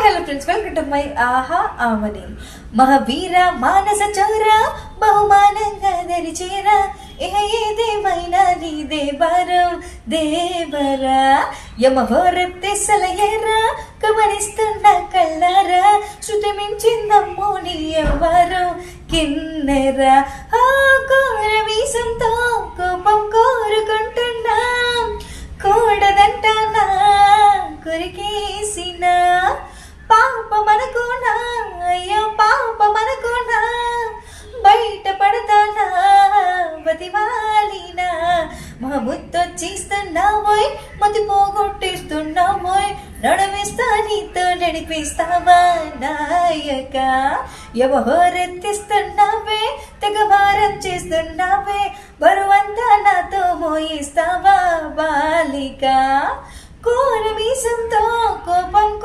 Hello friends, welcome to my ఆహా ఆమని. మహావీర మానస చౌర బహుమానంగా దరిచేరా ఏదేమైనా నీదే వరం దేవరా. యమహోరెత్తెసలయ్యరా గమనిస్తున్న కళ్ళారా, శృతి మించిందమ్మో నీ ఎవరం కిన్నెరా. కోర వీసంతో కోపం కోరుకుంటున్నా, కూడదంటానా కొరికేసిన పాపమనుకోనా, అయ్యో పాపమనుకోనా, బయట పడతానా బతివాలినా. మా ముద్దొచ్చేస్తున్నావోయ్, మతి పోగొట్టేస్తున్నావోయ్, నడవేస్తా నీతో నడిపిస్తావా నాయక. ఎవహోరెత్తిస్తున్నావే, తెగ భారం చేస్తున్నావే, బరువంతా నాతో మోయిస్తావా బాలిక. కోర మీసంతో కోపం